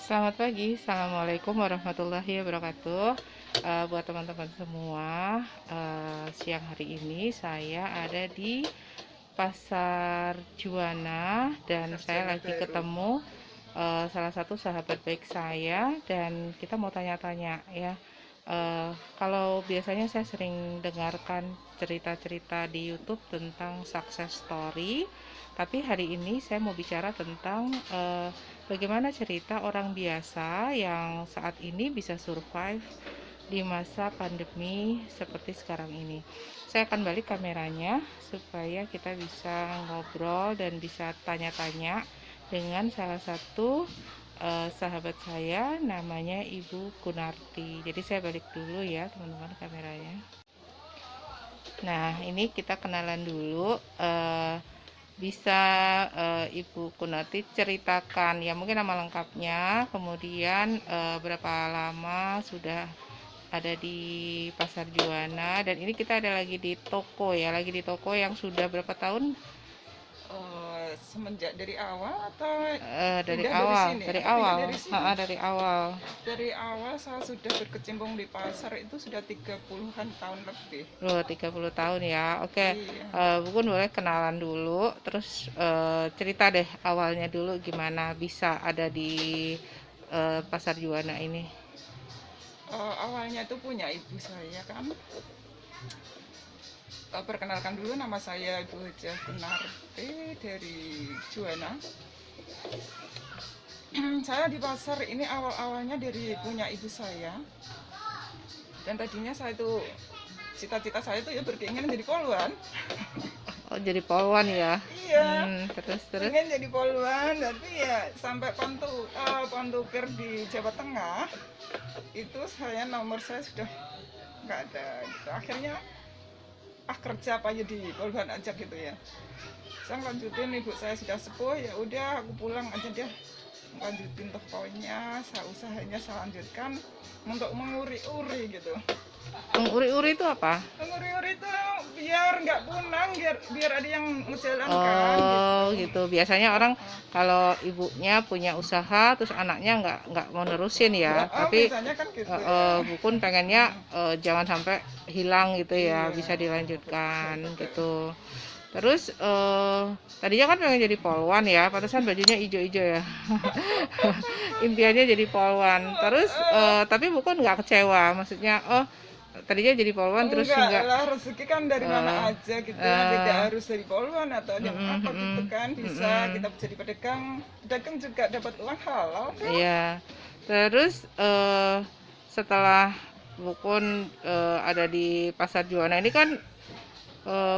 Selamat pagi, Assalamualaikum warahmatullahi wabarakatuh. Buat teman-teman semua, siang hari ini saya ada di Pasar Juwana dan saya lagi ketemu salah satu sahabat baik saya dan kita mau tanya-tanya ya. Kalau biasanya saya sering dengarkan cerita-cerita di YouTube tentang success story, tapi hari ini saya mau bicara tentang bagaimana cerita orang biasa yang saat ini bisa survive di masa pandemi seperti sekarang ini. Saya akan balik kameranya supaya kita bisa ngobrol dan bisa tanya-tanya dengan salah satu sahabat saya, namanya Ibu Kunarti. Jadi saya balik dulu ya teman-teman kameranya. Nah, ini kita kenalan dulu. Bisa Ibu Kunarti ceritakan ya mungkin nama lengkapnya, kemudian berapa lama sudah ada di Pasar Juwana, dan ini kita ada lagi di toko ya, lagi di toko yang sudah berapa tahun? Semenjak dari awal atau Dari pindah dari awal, sini? dari Atau pindah awal, dari sini? dari awal. Dari awal saya sudah berkecimpung di pasar itu sudah 30-an tahun lebih. Loh, 30 tahun ya. Oke. Iya. Bukun boleh kenalan dulu, terus cerita deh awalnya dulu gimana bisa ada di Pasar Juwana ini. Awalnya itu punya ibu saya kan. Perkenalkan dulu, nama saya Ibu Hajah Kunarti dari Juwana. Saya di pasar ini awal-awalnya dari punya ibu saya. Dan tadinya saya itu cita-cita saya itu ya berkeinginan jadi poluan. Oh, jadi polwan ya. Iya. Terus Pengen jadi poluan, tapi ya sampai pantupir di Jawa Tengah itu nomor saya sudah nggak ada gitu. Akhirnya kerja apa aja di poluan aja gitu ya. Saya lanjutin, ibu saya sudah sepuh, ya udah aku pulang aja deh, lanjutin tokonya, usahanya saya lanjutkan untuk menguri-uri gitu. Menguri-uri itu apa? Menguri-uri itu biar nggak punang, biar ada yang menjalankan Oh, gitu. gitu. Biasanya orang kalau ibunya punya usaha terus anaknya nggak mau nerusin ya. Tapi Biasanya kan gitu ya. Bukun pengennya jangan sampai hilang gitu ya, Iya, bisa dilanjutkan betul. gitu. Terus tadinya kan pengen jadi polwan ya, pantesan bajunya ijo-ijo ya. Impiannya jadi polwan. Terus tapi Bukun nggak kecewa, maksudnya tadinya jadi polwan terus Enggak nggak. lah, rezeki kan dari mana aja gitu ya, tidak harus dari poluan atau yang apa gitu kan, bisa kita jadi pedagang juga dapat uang halal kan. Iya. Terus setelah Bukun ada di Pasar Juwana ini kan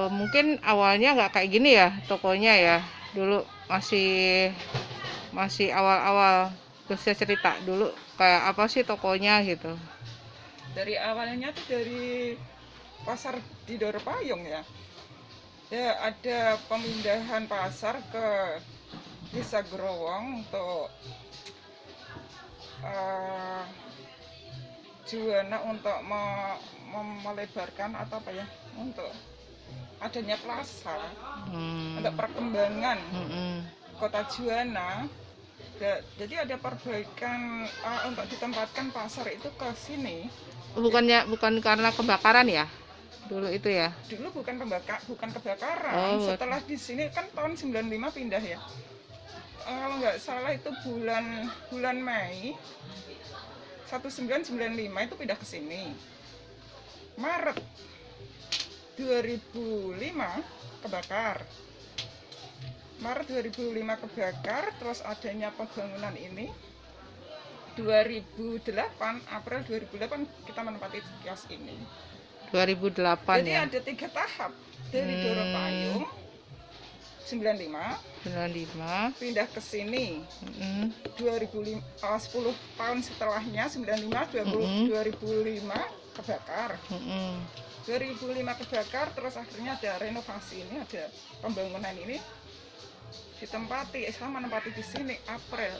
mungkin awalnya nggak kayak gini ya tokonya ya. Dulu masih masih awal-awal. Bisa cerita dulu kayak apa sih tokonya gitu. Dari awalnya tuh dari pasar di Doropayung ya. Ya ada pemindahan pasar ke Desa Growong untuk uh, Juwana untuk melebarkan atau apa ya, untuk adanya plaza, untuk perkembangan kota Juwana. Jadi ada perbaikan untuk ditempatkan pasar itu ke sini. Bukan karena kebakaran ya dulu itu ya? Dulu bukan kebakaran. Setelah di sini kan tahun 95 pindah ya. Kalau nggak salah itu bulan Mei 1995 itu pindah ke sini. Maret 2005 kebakar. Terus adanya pembangunan ini April 2008 kita menempati kios ini. 2008 Jadi ya. ada 3 tahap dari Doropayung 95 pindah ke sini 10 tahun setelahnya 2005 kebakar. 2005 kebakar, terus akhirnya ada renovasi ini, ada pembangunan ini saya menempati di sini April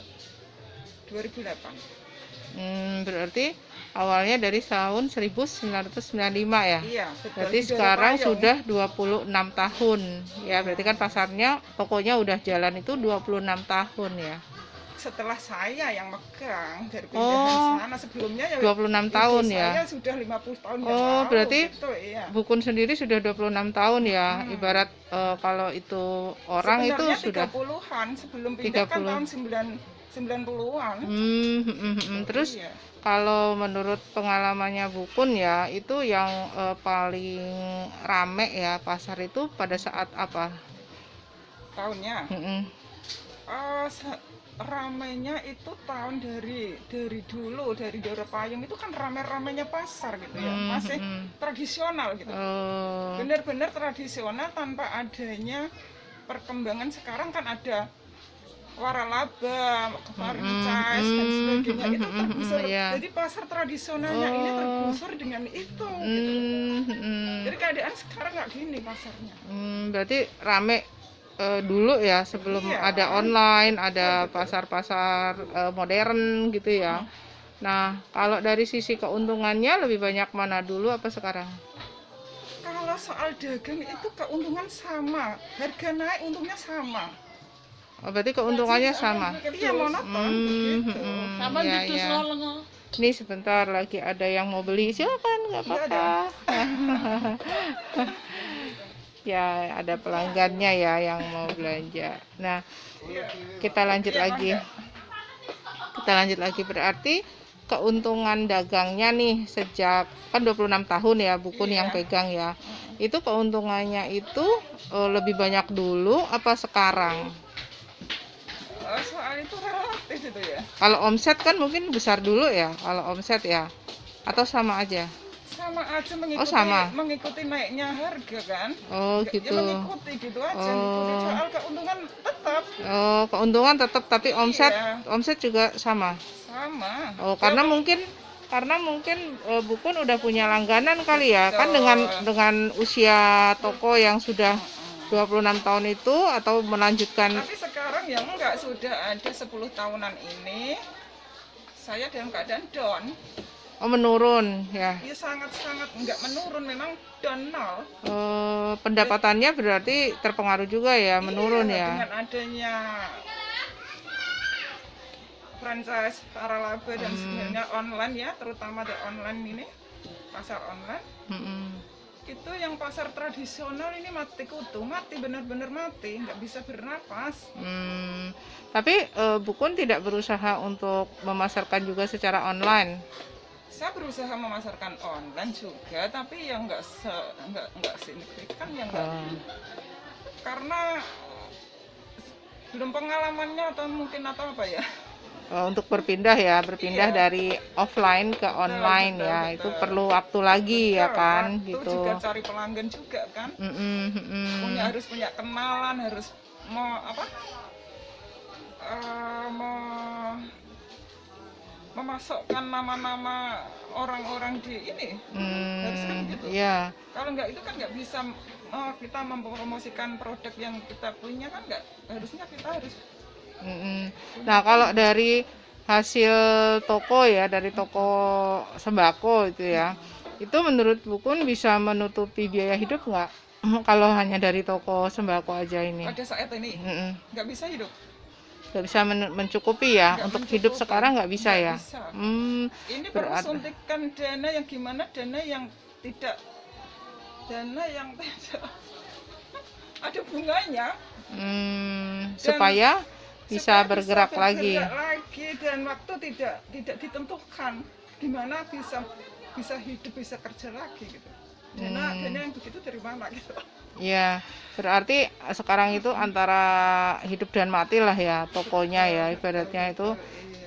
2008. Berarti awalnya dari tahun 1995 ya? Iya, berarti sekarang sudah 26 tahun ya, berarti kan pasarnya, tokonya udah jalan itu 26 tahun ya. setelah saya yang megang dari pindahan sana. Sebelumnya ya 26 tahun ibu ya. saya sudah 50 tahun yang Oh, lalu berarti gitu, iya. Bukun sendiri sudah 26 tahun ya. Ibarat kalau itu orang Sebenarnya itu sudah 30-an, sebelum pindah kan 30. tahun 90-an. Terus Iya. kalau menurut pengalamannya Bukun ya, itu yang paling rame ya pasar itu pada saat apa? Tahunnya. Mm-mm. Ramainya itu tahun dari dulu, dari Dora Payung itu kan rame-ramenya pasar gitu ya, masih tradisional gitu. Benar-benar tradisional tanpa adanya perkembangan. Sekarang kan ada waralaba, franchise dan sebagainya, itu tergusur. Jadi pasar tradisionalnya ini tergusur dengan itu gitu. Jadi keadaan sekarang nggak gini pasarnya. Berarti rame dulu ya, sebelum ada online, ada pasar-pasar modern gitu ya. Nah, kalau dari sisi keuntungannya lebih banyak mana dulu apa sekarang? Kalau soal dagang itu keuntungan sama, harga naik untungnya sama. Oh, berarti keuntungannya sama. Iya, monoton begitu. Ya. Nih sebentar lagi ada yang mau beli, silakan, nggak apa-apa. Ya, ada pelanggannya ya yang mau belanja. Nah, kita lanjut lagi. Berarti keuntungan dagangnya nih sejak kan 26 tahun ya Bukun yang pegang ya. Itu keuntungannya itu lebih banyak dulu apa sekarang? Soal itu relatif itu ya. Kalau omset kan mungkin besar dulu ya, kalau omset ya. Atau sama aja? Sama aja, mengikuti naiknya harga kan. Oh gitu. Ya mengikuti gitu aja. Soal keuntungan tetap. Oh, keuntungan tetap, tapi omset juga sama. Oh, karena mungkin Bukun udah punya langganan kali ya. Kan dengan usia toko yang sudah 26 tahun itu, atau melanjutkan. Tapi sekarang ya enggak, sudah ada 10 tahunan ini saya dalam keadaan down. Oh, menurun ya? Iya, sangat-sangat enggak menurun, memang down nol. Pendapatannya berarti terpengaruh juga ya, menurun ya? Dengan adanya franchise waralaba dan sebenarnya online ya, terutama di online ini, pasar online. Itu yang pasar tradisional ini mati kutu, benar-benar mati, nggak bisa bernapas. Tapi Bukun tidak berusaha untuk memasarkan juga secara online? Saya berusaha memasarkan online juga, tapi yang nggak signifikan ya, karena belum pengalamannya atau mungkin atau apa ya. Untuk berpindah dari offline ke online ya, betul. Itu perlu waktu lagi ya kan, waktu gitu. Juga cari pelanggan juga kan. Harus punya kenalan, harus memasukkan nama-nama orang-orang di ini. Harus kan gitu. Yeah. Kalau nggak itu kan nggak bisa kita mempromosikan produk yang kita punya kan, harusnya kita harus. Nah, kalau dari hasil toko ya, dari toko sembako itu ya, itu menurut Bukun bisa menutupi biaya hidup nggak? Kalau hanya dari toko sembako aja ini? Pada saat ini nggak bisa hidup. Nggak bisa mencukupi ya, untuk hidup sekarang nggak bisa ya? Ini perlu suntikan dana yang gimana, dana yang tidak ada bunganya, supaya bisa bergerak lagi dan waktu tidak ditentukan gimana bisa hidup, bisa kerja lagi gitu. Dana yang begitu dari mana gitu. Ya, berarti sekarang itu antara hidup dan mati lah ya tokonya ya, ibaratnya itu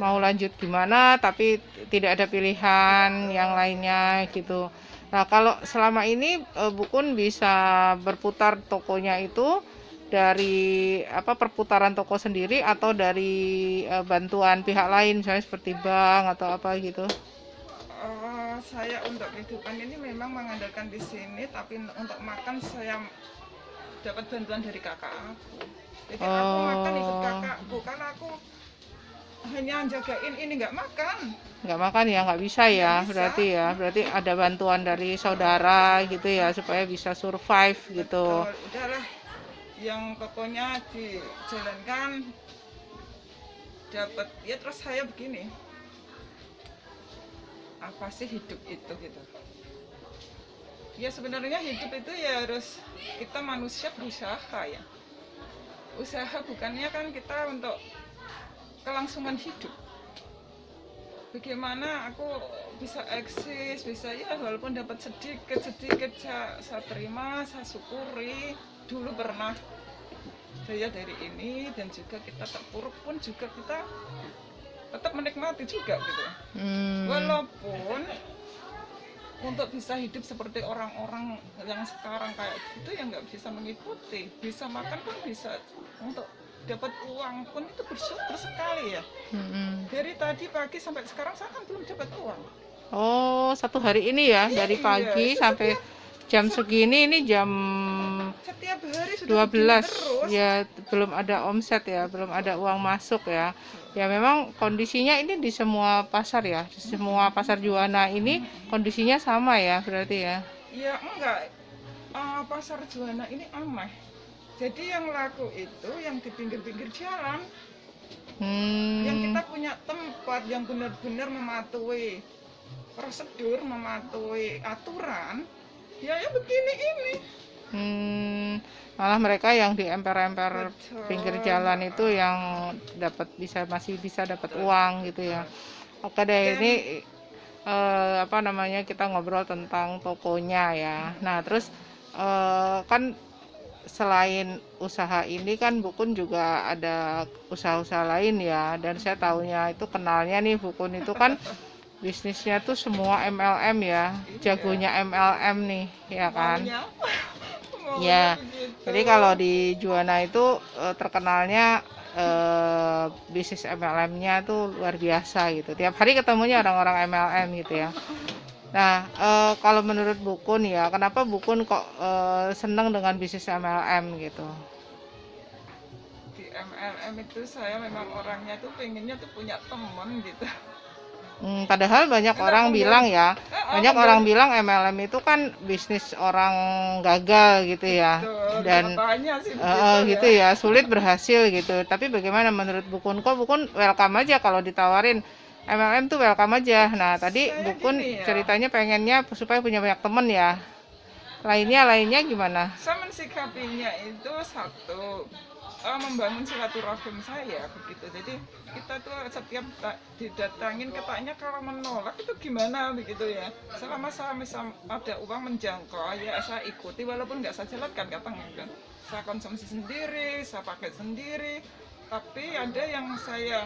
mau lanjut gimana tapi tidak ada pilihan yang lainnya gitu. Nah, kalau selama ini Bukun bisa berputar tokonya itu dari perputaran toko sendiri atau dari bantuan pihak lain, misalnya seperti bank atau apa gitu? Saya untuk kehidupan ini memang mengandalkan di sini, tapi untuk makan saya dapat bantuan dari kakak aku. Jadi aku makan ikut kakakku, karena aku hanya jagain ini, nggak makan ya, nggak bisa ya. Berarti ada bantuan dari saudara gitu ya, supaya bisa survive gitu. Udahlah, yang pokoknya dijalankan dapat ya, terus saya begini, apa sih hidup itu gitu ya. Sebenarnya hidup itu ya harus kita manusia berusaha ya, usaha bukannya kan kita untuk kelangsungan hidup. Bagaimana aku bisa eksis, bisa ya walaupun dapat sedikit saya terima, saya syukuri. Dulu pernah saya dari ini, dan juga kita terpuruk pun juga kita tetap menikmati juga gitu. Walaupun untuk bisa hidup seperti orang-orang yang sekarang kayak gitu ya nggak bisa mengikuti, bisa makan pun bisa, untuk dapat uang pun itu bersyukur sekali ya. Dari tadi pagi sampai sekarang saya kan belum dapat uang. Oh, satu hari ini ya, dari pagi sampai jam segini, ini jam setiap hari sudah 12 terus. ya, belum ada omset ya, belum ada uang masuk ya. Ya memang kondisinya ini di semua pasar ya, di semua pasar Juwana ini kondisinya sama ya berarti ya. Ya enggak, pasar Juwana ini aneh. Jadi yang laku itu yang di pinggir-pinggir jalan, yang kita punya tempat yang benar-benar mematuhi prosedur, mematuhi aturan, ya begini ini. Malah mereka yang di emper-emper pinggir jalan itu yang masih bisa dapat uang gitu ya. Oke deh, ini apa namanya, kita ngobrol tentang tokonya ya. Nah terus kan selain usaha ini kan Bukun juga ada usaha-usaha lain ya, dan saya tahunya itu, kenalnya nih, Bukun itu kan bisnisnya tuh semua MLM ya, jagonya MLM nih ya kan. Ya, jadi kalau di Juwana itu terkenalnya bisnis MLM-nya tuh luar biasa gitu. Tiap hari ketemunya orang-orang MLM gitu ya. Nah, kalau menurut Bukun ya, kenapa Bukun kok seneng dengan bisnis MLM gitu? Di MLM itu saya memang orangnya tuh pengennya tuh punya teman gitu. Padahal banyak orang bilang ya, banyak orang bilang MLM itu kan bisnis orang gagal gitu ya, dan gitu ya, sulit berhasil gitu. Tapi bagaimana menurut Bukun? Kok Bukun welcome aja kalau ditawarin MLM tuh, welcome aja. Nah tadi Bukun ceritanya pengennya supaya punya banyak temen ya. Lainnya gimana? Saya mensikapinya itu satu, membangun silaturahim saya begitu. Jadi kita tuh setiap didatangin, katanya kalau menolak itu gimana begitu ya. Selama saya bisa ada uang menjangkau ya saya ikuti, walaupun nggak saya jalankan katanya. Saya konsumsi sendiri, saya pakai sendiri. Tapi ada yang saya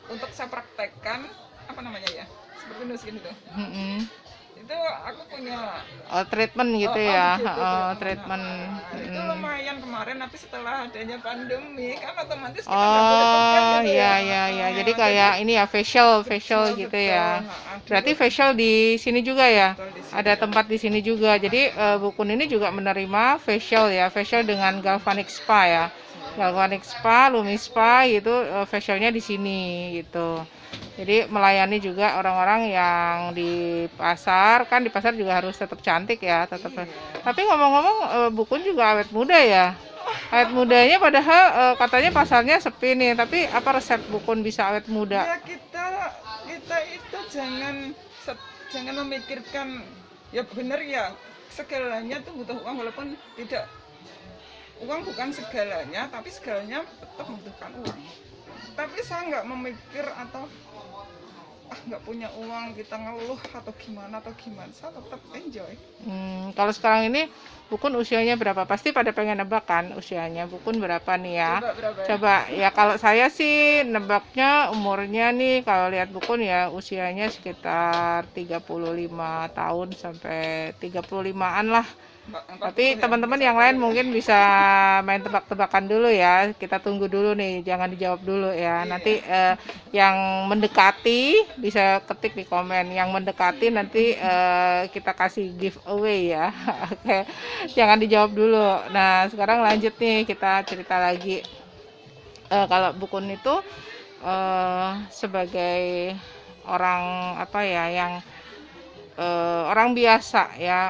untuk saya praktekkan, apa namanya ya, seperti nulis gini tuh. Itu aku punya treatment gitu ya, treatment. Itu lumayan kemarin, tapi setelah adanya pandemi kan otomatis kita nggak boleh kerja gitu ya. Jadi kayak ini ya, facial gitu betul, ya. Berarti facial di sini juga ya, ada tempat di sini juga. Jadi Bukun ini juga menerima facial ya, facial dengan galvanic spa ya, galvanic spa, lumi spa gitu, facialnya di sini gitu. Jadi melayani juga orang-orang yang di pasar, kan di pasar juga harus tetap cantik ya, tetap. Tapi ngomong-ngomong, Bukun juga awet muda ya. Awet mudanya padahal katanya pasarnya sepi nih, tapi apa resep Bukun bisa awet muda? Ya kita itu jangan memikirkan, ya benar ya, segalanya tuh butuh uang, walaupun tidak, uang bukan segalanya, tapi segalanya tetap membutuhkan uang. Tapi saya nggak memikir atau nggak punya uang kita ngeluh atau gimana, saya tetap enjoy. Kalau sekarang ini Bukun usianya berapa? Pasti pada pengen nebak kan usianya Bukun berapa nih ya? Coba ya, kalau saya sih nebaknya umurnya nih, kalau lihat Bukun ya usianya sekitar 35 tahun sampai 35-an lah. Tapi teman-teman yang lain mungkin bisa main tebak-tebakan dulu ya. Kita tunggu dulu nih, jangan dijawab dulu ya. Nanti yang mendekati bisa ketik di komen. Yang mendekati nanti kita kasih giveaway ya. Oke, jangan dijawab dulu. Nah sekarang lanjut nih, kita cerita lagi. Kalau Bukun itu sebagai orang apa ya, yang orang biasa ya,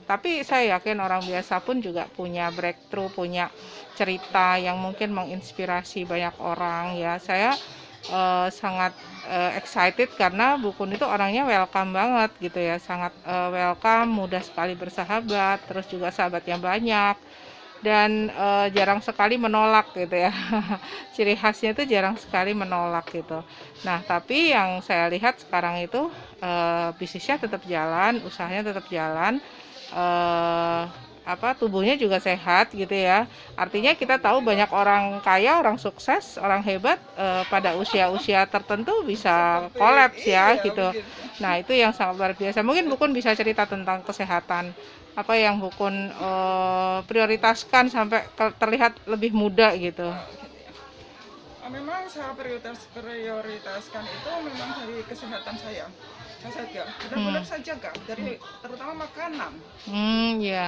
Tapi saya yakin orang biasa pun juga punya breakthrough, punya cerita yang mungkin menginspirasi banyak orang ya. Saya sangat excited karena Bukun itu orangnya welcome banget gitu ya, sangat welcome, mudah sekali bersahabat, terus juga sahabatnya banyak dan jarang sekali menolak gitu ya. Ciri khasnya itu jarang sekali menolak gitu. Nah, tapi yang saya lihat sekarang itu bisnisnya tetap jalan, usahanya tetap jalan, eh, tubuhnya juga sehat gitu ya. Artinya kita tahu banyak orang kaya, orang sukses, orang hebat pada usia-usia tertentu bisa Seperti kolaps ya iya gitu. begitu. Nah, itu yang sangat luar biasa. Mungkin Bukun bisa cerita tentang kesehatan. Apa yang Bukun prioritaskan sampai terlihat lebih muda gitu. Gitu ya. Memang saya prioritaskan itu memang dari kesehatan saya jaga, benar-benar saya jaga dari terutama makanan. Ya. Iya.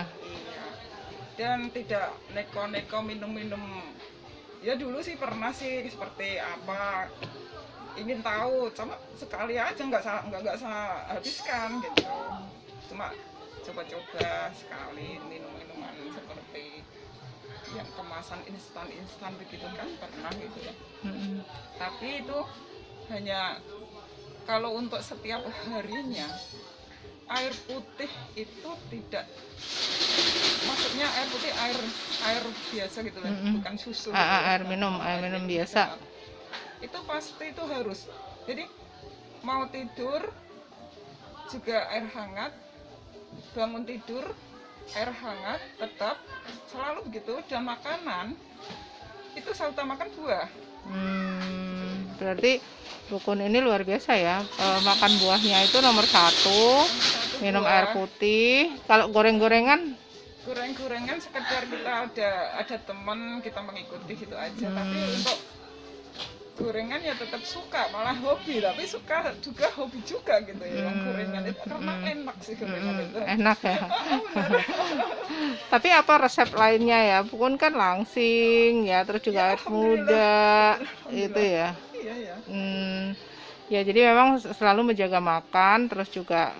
Dan tidak neko-neko minum-minum. Ya dulu sih pernah sih seperti apa ingin tahu, cuma sekali aja nggak saya habiskan gitu. Cuma coba-coba sekali minum-minuman seperti yang kemasan instan begitu kan pernah gitu ya. Tapi itu hanya kalau untuk setiap harinya air putih itu tidak, maksudnya air putih air biasa gitu lah, bukan susu. Air minum biasa. Itu pasti itu harus. Jadi mau tidur juga air hangat, bangun tidur air hangat tetap selalu begitu, dan makanan itu saya utamakan buah. Berarti Bukun ini luar biasa ya, makan buahnya itu nomor 1, minum buah. Air putih. Kalau goreng-gorengan sekedar kita ada teman kita mengikuti gitu aja. Tapi untuk gorengan ya tetap suka, malah hobi, tapi suka juga hobi juga gitu ya yang gorengan itu karena enak sih gorengan itu. Enak ya. Tapi apa resep lainnya ya? Bukun kan langsing ya, terus juga awet muda itu ya. Iya ya. Ya jadi memang selalu menjaga makan, terus juga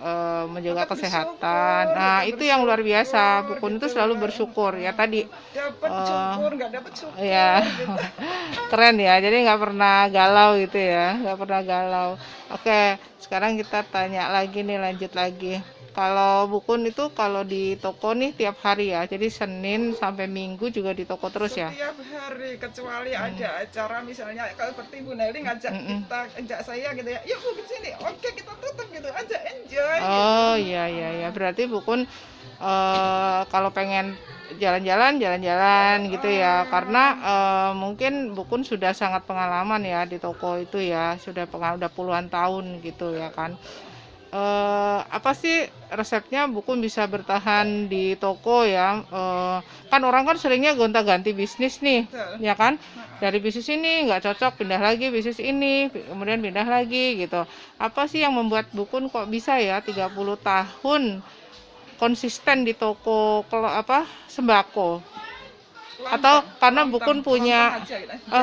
menjaga kesehatan. Nah itu yang luar biasa. Bukun itu selalu bersyukur ya tadi. Dapat syukur, nggak dapat syukur. Ya gitu. Keren ya. Jadi nggak pernah galau gitu ya, nggak pernah galau. Oke, sekarang kita tanya lagi nih, lanjut lagi. Kalau Bukun itu kalau di toko nih tiap hari ya, jadi Senin sampai Minggu juga di toko terus ya? Setiap hari, kecuali ada acara misalnya kalau seperti Bu Nelly ngajak saya gitu ya, yuk Bu kesini, oke kita tutup gitu aja, enjoy. Oh gitu. Iya, berarti Bukun kalau pengen jalan-jalan gitu ya, karena mungkin Bukun sudah sangat pengalaman ya di toko itu ya, udah puluhan tahun gitu ya kan. Apa sih resepnya Bukun bisa bertahan di toko ya? Kan orang kan seringnya gonta-ganti bisnis nih. Betul. Ya kan? Dari bisnis ini nggak cocok, pindah lagi bisnis ini, kemudian pindah lagi gitu. Apa sih yang membuat Bukun kok bisa ya 30 tahun konsisten di toko sembako? Atau karena Bukun punya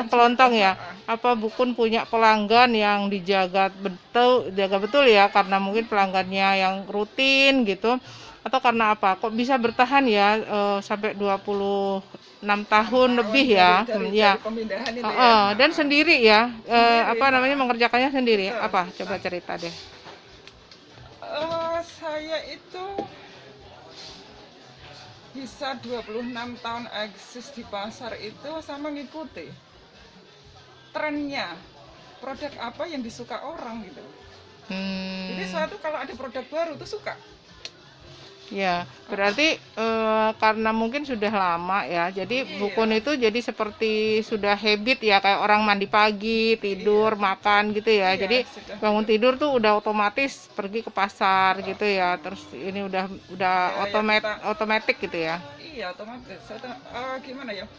kelontong ya, apa Bukun punya pelanggan yang dijaga betul ya, karena mungkin pelanggannya yang rutin gitu, atau karena apa kok bisa bertahan ya sampai 26 tahun lebih ya, ya. Dan sendiri ya, mengerjakannya sendiri. Apa coba cerita deh. Saya itu bisa 26 tahun eksis di pasar itu sama ngikuti trennya, produk apa yang disuka orang gitu. Jadi saya tuh kalau ada produk baru tuh suka. Ya, berarti karena mungkin sudah lama ya, jadi Bukun itu jadi seperti sudah habit ya, kayak orang mandi pagi, tidur, makan gitu ya. Jadi bangun tidur tuh udah otomatis pergi ke pasar gitu ya. Terus ini udah otomatis gitu ya. Iya, otomatis. Gimana ya?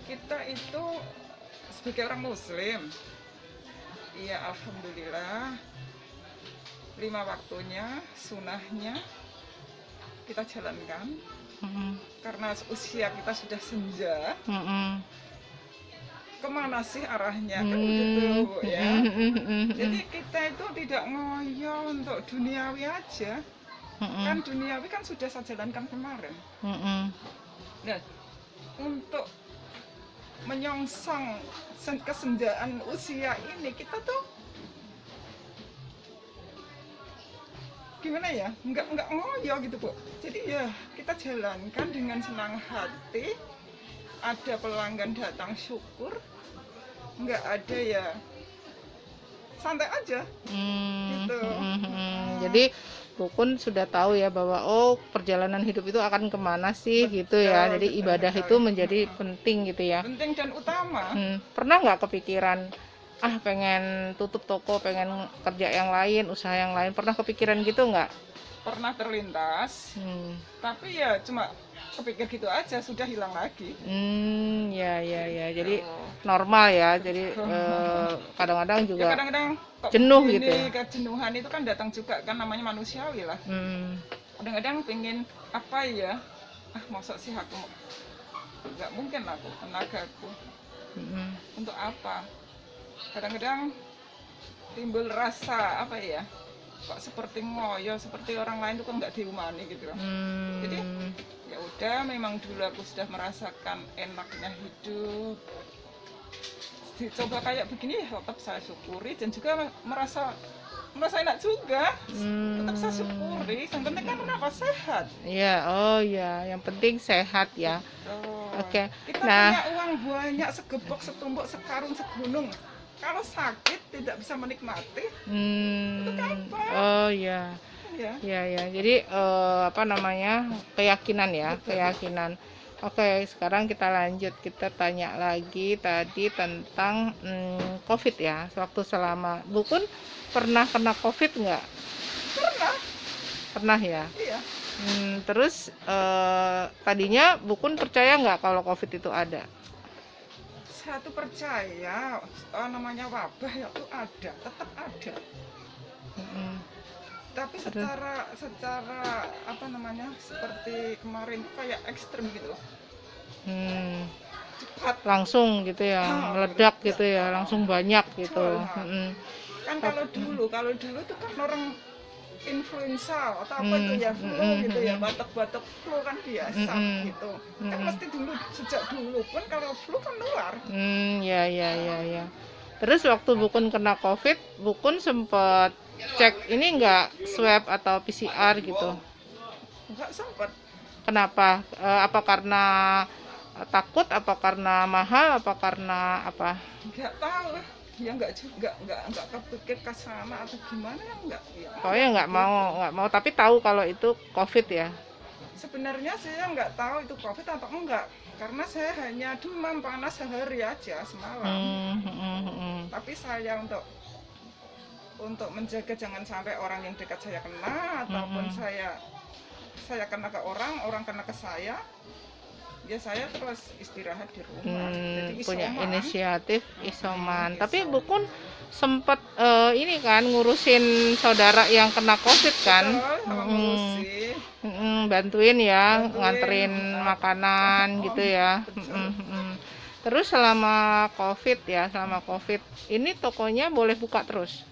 Kita itu sebagai orang Muslim, iya alhamdulillah 5 waktunya, sunahnya kita jalankan. Karena usia kita sudah senja. Kemana sih arahnya kan gitu ya. Jadi kita itu tidak ngoyo untuk duniawi aja. Kan duniawi kan sudah saya jalankan kemarin. Nah, untuk menyongsong kesenjaan usia ini kita tuh gimana ya, nggak ngoyo gitu Bu. Jadi ya kita jalankan dengan senang hati, ada pelanggan datang syukur, nggak ada ya santai aja gitu. Jadi Bukun sudah tahu ya bahwa perjalanan hidup itu akan kemana sih, Betul, gitu ya. Jadi betul, ibadah betul. itu menjadi penting gitu ya. Penting dan utama. Pernah nggak kepikiran pengen tutup toko, pengen kerja yang lain, usaha yang lain, pernah kepikiran gitu nggak? Pernah terlintas, tapi ya cuma kepikir gitu aja, sudah hilang lagi. Ya. Jadi normal ya. Jadi kadang-kadang juga kadang-kadang jenuh gitu. Kejenuhan itu kan datang juga kan, namanya manusiawi lah. Kadang-kadang pengen apa ya? Masa sih aku nggak mungkin aku tenagaku untuk apa? Kadang-kadang timbul rasa apa ya? Kok seperti ngoyo, seperti orang lain itu kok nggak diumani gitu loh. Jadi ya udah, memang dulu aku sudah merasakan enaknya hidup, dicoba kayak begini ya tetap saya syukuri, dan juga merasa enak juga, tetap saya syukuri. Yang penting kan kenapa sehat. Iya, yang penting sehat ya. Oke. Kita punya uang banyak, segebok, setumbuk, sekarung, segunung, kalau sakit tidak bisa menikmati, itu kapan? Ya. Jadi keyakinan ya. Betul. Keyakinan. Oke, sekarang kita lanjut, kita tanya lagi tadi tentang COVID ya. Waktu selama Bukun pernah kena COVID nggak? Pernah ya. Iya. Terus tadinya Bukun percaya nggak kalau COVID itu ada? Satu percaya, namanya wabah ya itu ada, tetap ada. Tapi secara seperti kemarin itu kayak ekstrim gitu. Cepat langsung gitu ya, meledak gitu ya, langsung banyak gitu. Kan kalau dulu tuh kan orang influenza atau apa itu ya, flu gitu ya, batuk-batuk flu kan biasa gitu. Kan mesti dulu, sejak dulu pun kalau flu kan nular. Ya. Terus waktu Bukun kena COVID, Bukun sempat cek ini enggak, swab atau PCR gitu? Enggak sempat. Kenapa? Apa karena takut, apa karena mahal, apa karena apa? Enggak tahu. Ya enggak kepikir ke sana atau gimana, enggak ya. Pokoknya enggak mau, tapi tahu kalau itu COVID ya. Sebenarnya saya enggak tahu itu COVID atau enggak, karena saya hanya demam panas sehari aja semalam. Tapi saya untuk menjaga jangan sampai orang yang dekat saya kena, ataupun saya kena ke orang kena ke saya. Ya saya terus istirahat di rumah. Jadi punya inisiatif isoman. Tapi Bukun sempat ini kan ngurusin saudara yang kena COVID kan? Bantuin ya, nganterin makanan gitu ya. Terus selama COVID ini tokonya boleh buka terus?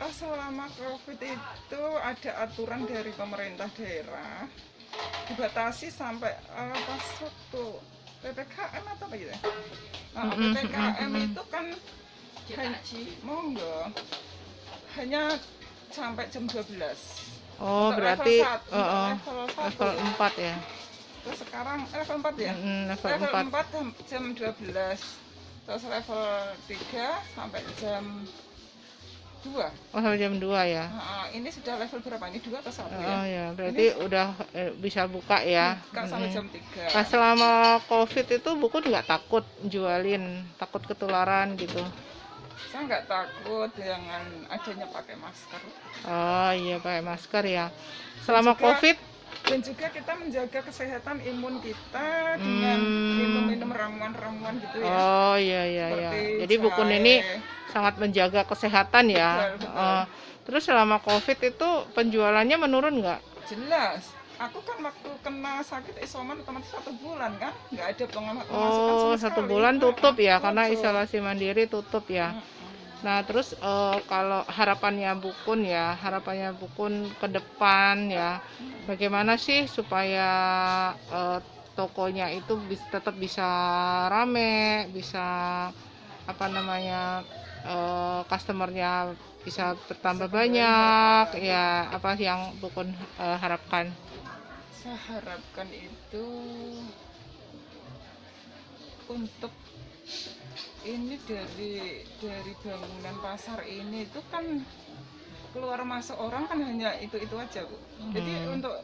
Selama COVID itu ada aturan dari pemerintah daerah, dibatasi sampai pas waktu PPKM atau apa gitu. PPKM itu kan hanya sampai jam 12. Berarti level 4 ya. Terus sekarang level 4 ya. Level 4 jam 12. Terus level 3 sampai jam 2. Sampai jam 2 ya. Ini sudah level berapa? Ini 2 atau 1 ya? Ya, berarti ini udah bisa buka ya. Buka sampai jam 3. Nah, selama COVID itu Bukun nggak takut jualin, takut ketularan gitu? Saya nggak takut dengan adanya pakai masker. Iya, pakai masker ya. Selama COVID. Dan juga kita menjaga kesehatan imun kita dengan minum ramuan-ramuan gitu ya. Iya. Jadi Bukun ini sangat menjaga kesehatan ya. Betul. Terus selama COVID itu penjualannya menurun nggak? Jelas. Aku kan waktu kena sakit isoman otomatis 1 bulan kan, nggak ada pemasukan sama sekali. 1 bulan tutup ya, karena isolasi mandiri tutup ya. Nah, terus kalau harapannya Bukun ke depan ya, bagaimana sih supaya tokonya itu tetap bisa rame, bisa apa namanya, customernya bisa bertambah banyak, ya apa yang Bukun harapkan? Saya harapkan itu untuk ini dari bangunan pasar ini itu kan keluar masuk orang kan hanya itu aja, Bu. Jadi untuk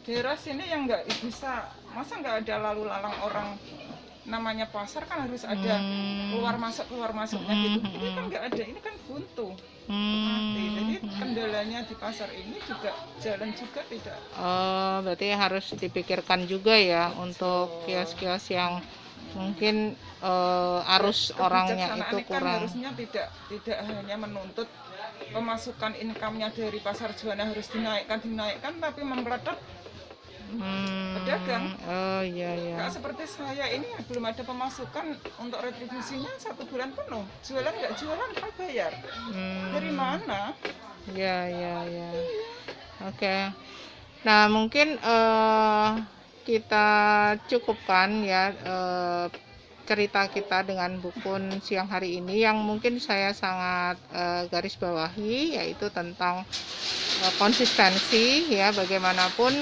daerah sini yang nggak bisa, masa nggak ada lalu lalang orang, namanya pasar kan harus ada keluar masuknya gitu. Ini kan nggak ada, ini kan buntu mati. Jadi kendalanya di pasar ini juga jalan juga tidak. Berarti harus dipikirkan juga ya untuk kios-kios yang mungkin arus orangnya itu Kebijaksanaan kan kurang. harusnya tidak hanya menuntut pemasukan income-nya dari pasar Juwana harus dinaikkan, tapi mempeletot pedagang. Oh iya ya. Nggak seperti saya ini belum ada pemasukan untuk retribusinya 1 bulan penuh. Jualan nggak jualan, Pak bayar. Dari mana? Ya. Oke. Nah, mungkin kita cukupkan ya cerita kita dengan Bukun siang hari ini yang mungkin saya sangat garis bawahi, yaitu tentang konsistensi ya. Bagaimanapun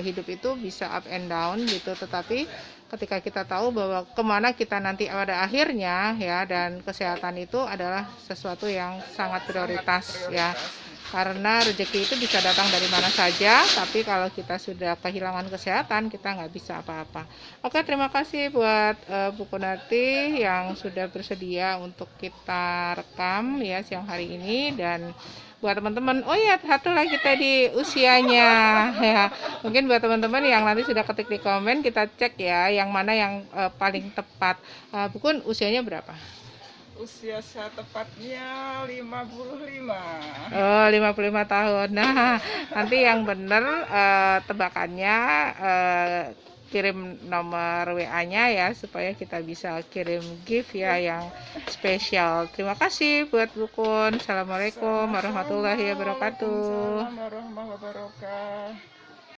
hidup itu bisa up and down gitu, tetapi ketika kita tahu bahwa kemana kita nanti pada akhirnya ya, dan kesehatan itu adalah sesuatu yang sangat prioritas ya, karena rezeki itu bisa datang dari mana saja, tapi kalau kita sudah kehilangan kesehatan, kita nggak bisa apa-apa. Oke, terima kasih buat Bu Kunarti yang sudah bersedia untuk kita rekam ya siang hari ini. Dan buat teman-teman, oh ya satu lagi tadi usianya ya, mungkin buat teman-teman yang nanti sudah ketik di komen, kita cek ya yang mana yang paling tepat. Bukun usianya berapa? Usia saya tepatnya 55. Oh, 55 tahun. Nah, nanti yang benar tebakannya kirim nomor WA-nya ya, supaya kita bisa kirim gift ya yang spesial. Terima kasih buat Bukun. Assalamualaikum warahmatullahi wabarakatuh. Waalaikumsalam warahmatullahi wabarakatuh.